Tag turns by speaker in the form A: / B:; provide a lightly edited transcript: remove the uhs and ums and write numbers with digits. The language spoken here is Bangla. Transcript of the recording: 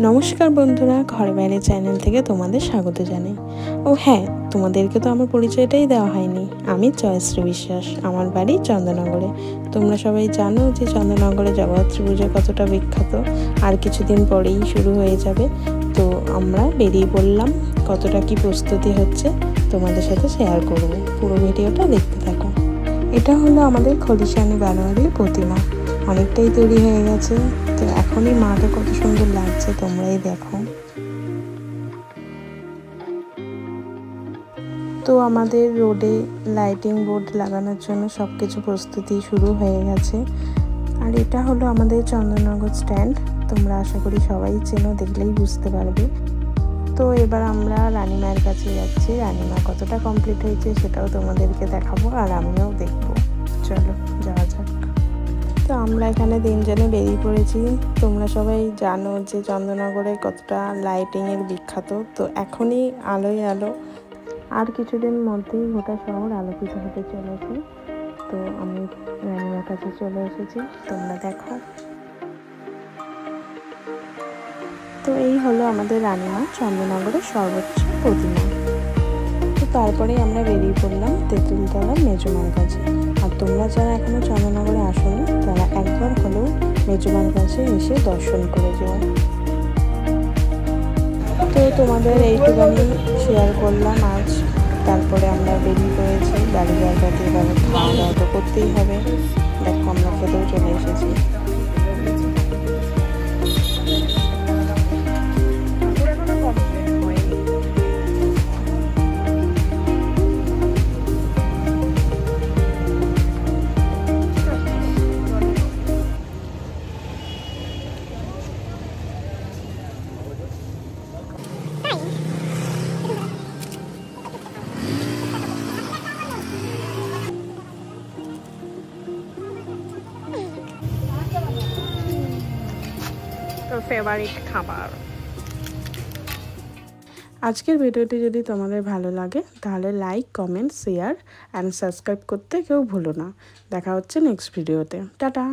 A: নমস্কার বন্ধুরা, ঘরে বাইরে চ্যানেল থেকে তোমাদের স্বাগত জানাই। ও হ্যাঁ, তোমাদেরকে তো আমার পরিচয়টাই দেওয়া হয়নি। আমি জয়শ্রী বিশ্বাস, আমার বাড়ি চন্দননগরে। তোমরা সবাই জানো যে চন্দননগরে জগদ্ধাত্রী পুজো কতটা বিখ্যাত, আর কিছুদিন পরেই শুরু হয়ে যাবে। তো আমরা বেরিয়ে পড়লাম, কতটা কি প্রস্তুতি হচ্ছে তোমাদের সাথে শেয়ার করব। পুরো ভিডিওটা দেখতে থাকো। এটা হলো আমাদের খলিশানি বারোয়ারির প্রতিমা, অনেকটাই তৈরি হয়ে গেছে। তো এখনই মাকে কত সুন্দর লাগছে, তোমরাই দেখো। তো আমাদের রোডে লাইটিং বোর্ড লাগানোর জন্য সব কিছু প্রস্তুতি শুরু হয়ে গেছে। আর এটা হলো আমাদের চন্দননগর স্ট্যান্ড, তোমরা আশা করি সবাই চেনো, দেখলেই বুঝতে পারবে। তো এবার আমরা রানীমায়ের কাছে যাচ্ছি। রানীমা কতটা কমপ্লিট হয়েছে সেটাও তোমাদেরকে দেখাবো, আর আমিও দেখবো। চলো যাওয়া যাক। তো আমরা এখানে তিনজনে বেরিয়ে পড়েছি। তোমরা সবাই জানো যে চন্দননগরে কতটা লাইটিংয়ের বিখ্যাত। তো এখনই আলোয় আলো, আর কিছুদিন মধ্যেই গোটা শহর আলোকিত হতে চলেছে। তো আমি রানীমার কাছে চলে এসেছি, তোমরা দেখো। তো এই হলো আমাদের রানীমা, চন্দননগরের সর্বোচ্চ প্রতিমা। তো তারপরে আমরা বেরিয়ে পড়লাম তেঁতুলতলা মেজমার কাছে। আর তোমরা যারা এখনো চন্দননগরে আসোনি, তারা একবার হলেও মেজমার কাছে এসে দর্শন করে যাও। তো তোমাদের এইটুখানি শেয়ার করলাম আজ। তারপরে আমরা বেরিয়ে পড়েছি বাড়ি জায়গাতে। এবার খাওয়া দাওয়া তো করতেই হবে। দেখো আমরা খেতেও চলে এসেছি। ফেভারিট খাবার। আজকের ভিডিওটি যদি তোমাদের ভালো লাগে তাহলে like, comment, share and subscribe করতে কেউ ভুলো না। দেখা হচ্ছে নেক্সট ভিডিওতে। টাটা।